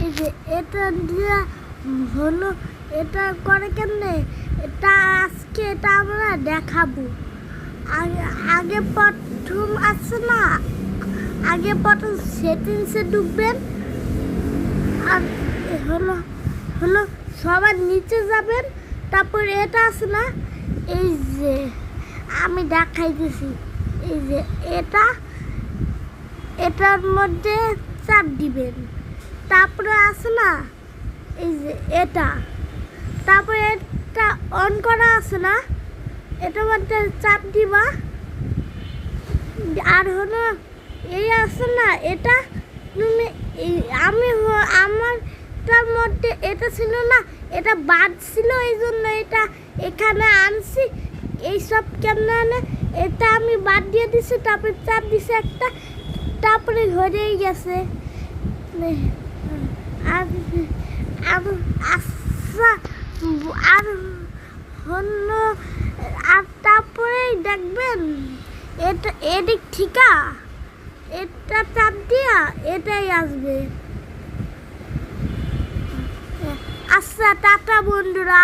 এই যে এটা দিয়ে হলো, এটা করে কেমনে, এটা আজকে এটা আমরা দেখাবো। আগে আগে প্রথম আছে না, আগে প্রথম সেটিংসে ঢুকবেন, আর হলো হলো সবার নিচে যাবেন, তারপর এটা আছে না, এই যে আমি দেখাইতেছি, এই যে এটার মধ্যে চাপ দিবেন, তারপরে আছে না এই যে এটা, তারপরে এটা অন করা আছে না, এটার মধ্যে চাপ দিবা। আর হলো এই আছে না, এটা তুমি আমারটার মধ্যে এটা ছিল না, এটা বাদ ছিল, এই জন্য এটা এখানে আনছি। এইসব কেমন আনে, এটা আমি বাদ দিয়ে দিছি, তারপরে চাপ দিছি একটা, তারপরে হয়েই গেছে। আর আচ্ছা, আর হলো, আর তারপরেই দেখবেন এটা এদিক ঠিকা, এটা চাপ দিয়া এটাই আসবে। আচ্ছা, টাটা বন্ধুরা।